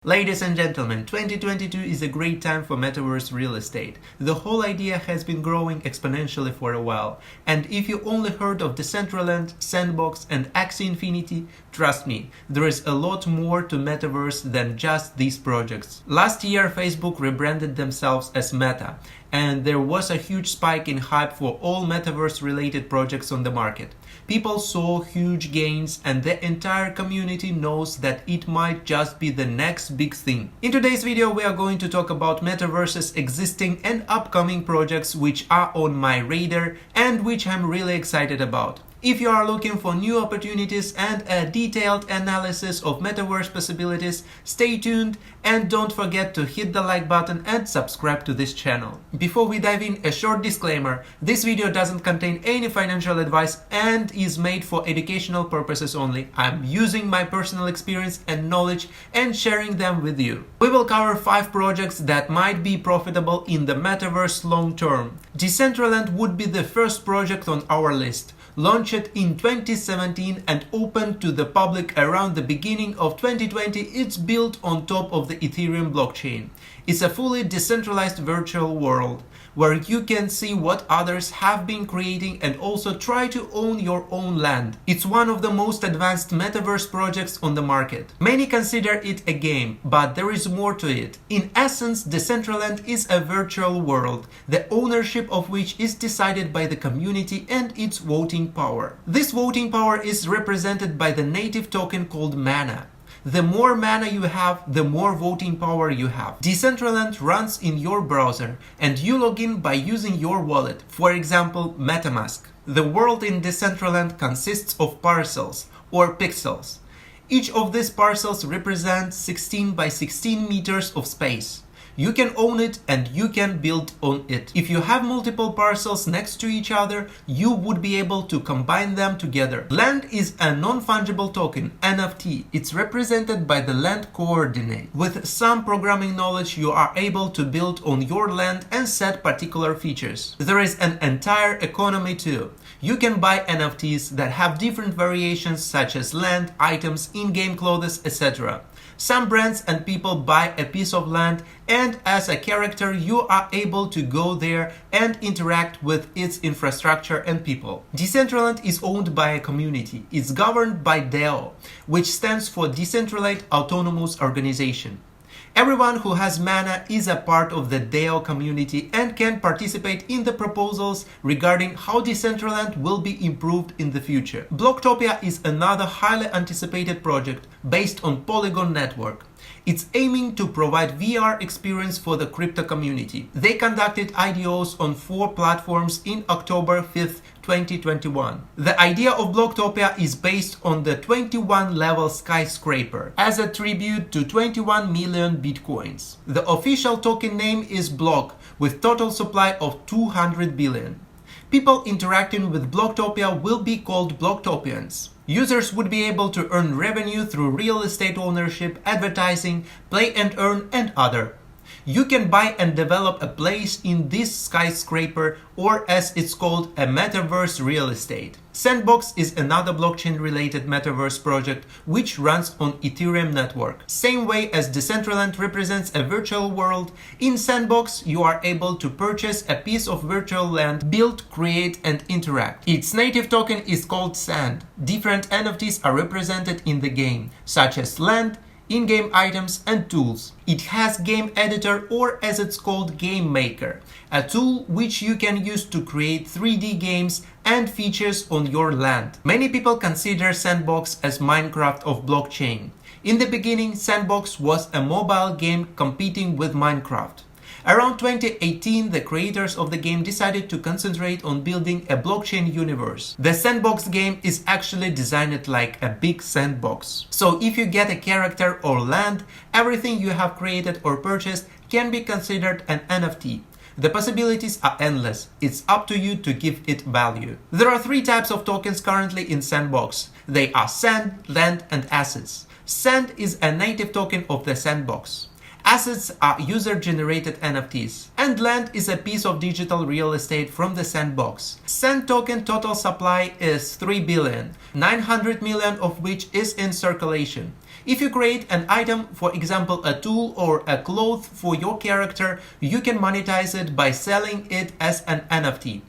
Ladies and gentlemen, 2022 is a great time for Metaverse real estate. The whole idea has been growing exponentially for a while. And if you only heard of Decentraland, Sandbox and Axie Infinity, trust me, there is a lot more to Metaverse than just these projects. Last year, Facebook rebranded themselves as Meta, and there was a huge spike in hype for all Metaverse related projects on the market. People saw huge gains and the entire community knows that it might just be the next big thing. In today's video we are going to talk about Metaverse's existing and upcoming projects which are on my radar and which I'm really excited about. If you are looking for new opportunities and a detailed analysis of Metaverse possibilities, stay tuned and don't forget to hit the like button and subscribe to this channel. Before we dive in, a short disclaimer. This video doesn't contain any financial advice and is made for educational purposes only. I'm using my personal experience and knowledge and sharing them with you. We will cover 5 projects that might be profitable in the Metaverse long term. Decentraland would be the first project on our list. Launched in 2017 and opened to the public around the beginning of 2020, it's built on top of the Ethereum blockchain. It's a fully decentralized virtual world where you can see what others have been creating and also try to own your own land. It's one of the most advanced Metaverse projects on the market. Many consider it a game, but there is more to it. In essence, Decentraland is a virtual world, the ownership of which is decided by the community and its voting power. This voting power is represented by the native token called mana. The more mana you have, the more voting power you have. Decentraland runs in your browser and you log in by using your wallet, for example MetaMask. The world in Decentraland consists of parcels or pixels. Each of these parcels represents 16 by 16 meters of space. You can own it and you can build on it. If you have multiple parcels next to each other, you would be able to combine them together. Land is a non-fungible token, NFT. It's represented by the land coordinate. With some programming knowledge, you are able to build on your land and set particular features. There is an entire economy too. You can buy NFTs that have different variations such as land, items, in-game clothes, etc. Some brands and people buy a piece of land and as a character you are able to go there and interact with its infrastructure and people. Decentraland is owned by a community. It's governed by DAO, which stands for Decentralized Autonomous Organization. Everyone who has mana is a part of the DAO community and can participate in the proposals regarding how Decentraland will be improved in the future. Blocktopia is another highly anticipated project based on Polygon network. It's aiming to provide VR experience for the crypto community. They conducted IDOs on 4 platforms in October 5th, 2021. The idea of Blocktopia is based on the 21-level skyscraper as a tribute to 21 million bitcoins. The official token name is Block with total supply of 200 billion. People interacting with Blocktopia will be called Blocktopians. Users would be able to earn revenue through real estate ownership, advertising, play and earn, and other. You can buy and develop a place in this skyscraper, or as it's called, a Metaverse real estate. Sandbox is another blockchain-related Metaverse project which runs on Ethereum network. Same way as Decentraland represents a virtual world, in Sandbox you are able to purchase a piece of virtual land, build, create and interact. Its native token is called Sand. Different NFTs are represented in the game, such as land, in-game items and tools. It has game editor, or as it's called, game maker, a tool which you can use to create 3D games and features on your land. Many people consider Sandbox as Minecraft of blockchain. In the beginning, Sandbox was a mobile game competing with Minecraft. Around 2018, the creators of the game decided to concentrate on building a blockchain universe. The Sandbox game is actually designed like a big sandbox. So if you get a character or land, everything you have created or purchased can be considered an NFT. The possibilities are endless. It's up to you to give it value. There are 3 types of tokens currently in Sandbox. They are Sand, Land and Assets. Sand is a native token of the Sandbox. Assets are user-generated NFTs, and land is a piece of digital real estate from the Sandbox. Sand token total supply is 3 billion, 900 million of which is in circulation. If you create an item, for example a tool or a cloth for your character, you can monetize it by selling it as an NFT.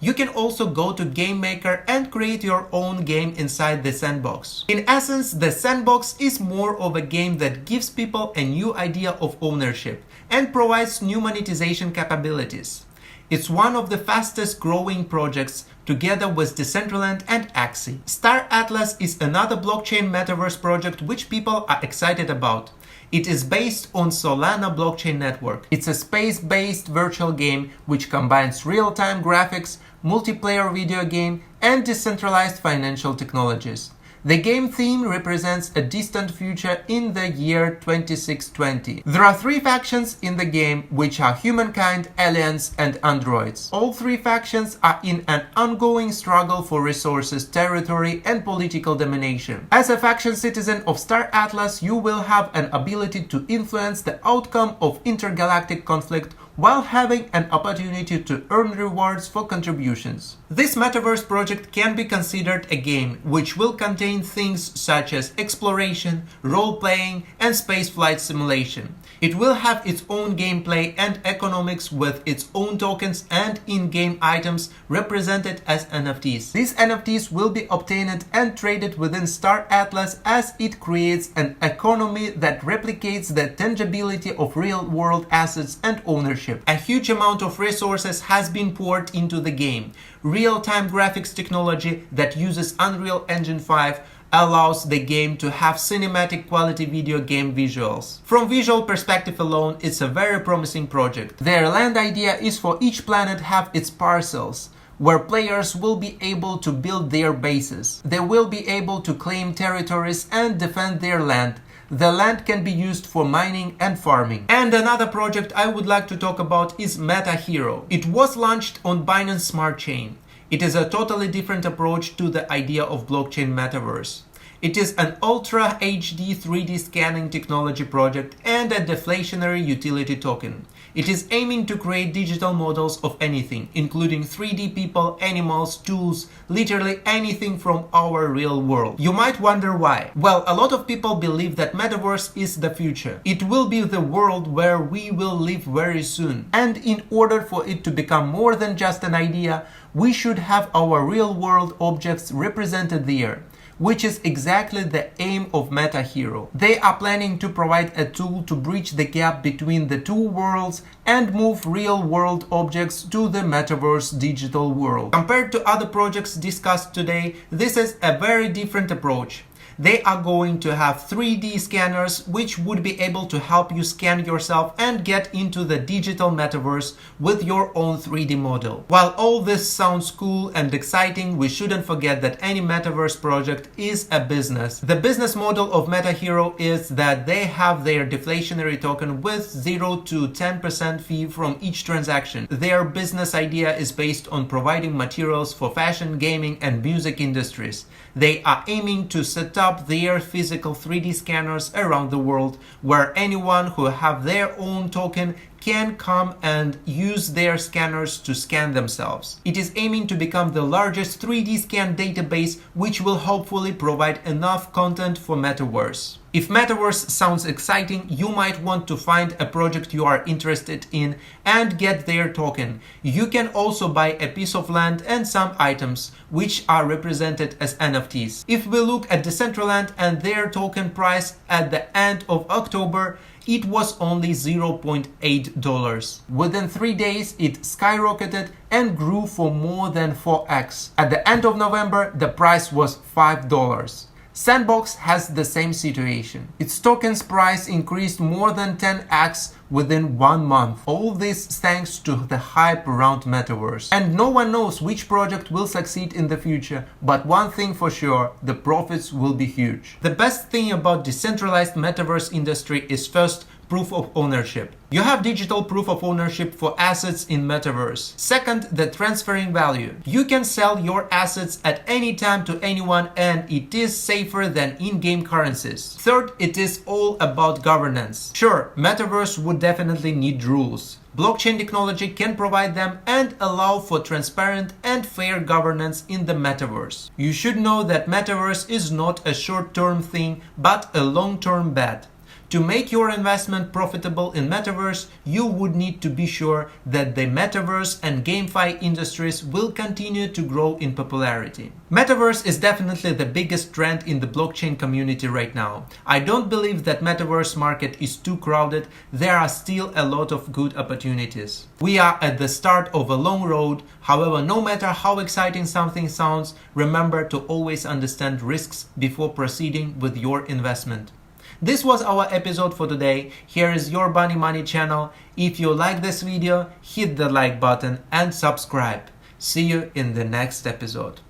You can also go to Game Maker and create your own game inside the Sandbox. In essence, the Sandbox is more of a game that gives people a new idea of ownership and provides new monetization capabilities. It's one of the fastest growing projects together with Decentraland and Axie. Star Atlas is another blockchain metaverse project which people are excited about. It is based on Solana blockchain network. It's a space-based virtual game which combines real-time graphics, multiplayer video game, and decentralized financial technologies. The game theme represents a distant future in the year 2620. There are 3 factions in the game, which are humankind, aliens, and androids. All 3 factions are in an ongoing struggle for resources, territory, and political domination. As a faction citizen of Star Atlas, you will have an ability to influence the outcome of intergalactic conflict while having an opportunity to earn rewards for contributions. This metaverse project can be considered a game which will contain things such as exploration, role-playing, and spaceflight simulation. It will have its own gameplay and economics with its own tokens and in-game items represented as NFTs. These NFTs will be obtained and traded within Star Atlas as it creates an economy that replicates the tangibility of real-world assets and ownership. A huge amount of resources has been poured into the game. Real-time graphics technology that uses Unreal Engine 5 allows the game to have cinematic quality video game visuals. From visual perspective alone, it's a very promising project. Their land idea is for each planet have its parcels, where players will be able to build their bases. They will be able to claim territories and defend their land. The land can be used for mining and farming. And another project I would like to talk about is Metahero. It was launched on Binance Smart Chain. It is a totally different approach to the idea of blockchain metaverse. It is an Ultra HD 3D scanning technology project and a deflationary utility token. It is aiming to create digital models of anything, including 3D people, animals, tools, literally anything from our real world. You might wonder why. Well, a lot of people believe that Metaverse is the future. It will be the world where we will live very soon. And in order for it to become more than just an idea, we should have our real world objects represented there, which is exactly the aim of Metahero. They are planning to provide a tool to bridge the gap between the 2 worlds and move real-world objects to the Metaverse digital world. Compared to other projects discussed today, this is a very different approach. They are going to have 3D scanners which would be able to help you scan yourself and get into the digital metaverse with your own 3D model. While all this sounds cool and exciting, we shouldn't forget that any metaverse project is a business. The business model of Metahero is that they have their deflationary token with 0 to 10% fee from each transaction. Their business idea is based on providing materials for fashion, gaming, and music industries. They are aiming to set up their physical 3D scanners around the world, where anyone who have their own token can come and use their scanners to scan themselves. It is aiming to become the largest 3D scan database, which will hopefully provide enough content for Metaverse. If Metaverse sounds exciting, you might want to find a project you are interested in and get their token. You can also buy a piece of land and some items, which are represented as NFTs. If we look at Decentraland and their token price at the end of October, it was only $0.8. Within 3 days, it skyrocketed and grew for more than 4x. At the end of November, the price was $5. Sandbox has the same situation. Its token's price increased more than 10x within 1 month. All this thanks to the hype around Metaverse. And no one knows which project will succeed in the future, but one thing for sure, the profits will be huge. The best thing about decentralized Metaverse industry is first, proof of ownership. You have digital proof of ownership for assets in Metaverse. Second, the transferring value. You can sell your assets at any time to anyone and it is safer than in-game currencies. Third, it is all about governance. Sure, Metaverse would definitely need rules. Blockchain technology can provide them and allow for transparent and fair governance in the Metaverse. You should know that Metaverse is not a short-term thing, but a long-term bet. To make your investment profitable in Metaverse, you would need to be sure that the Metaverse and GameFi industries will continue to grow in popularity. Metaverse is definitely the biggest trend in the blockchain community right now. I don't believe that Metaverse market is too crowded. There are still a lot of good opportunities. We are at the start of a long road. However, no matter how exciting something sounds, remember to always understand risks before proceeding with your investment. This was our episode for today. Here is your BunnyMoney channel. If you like this video, hit the like button and subscribe. See you in the next episode.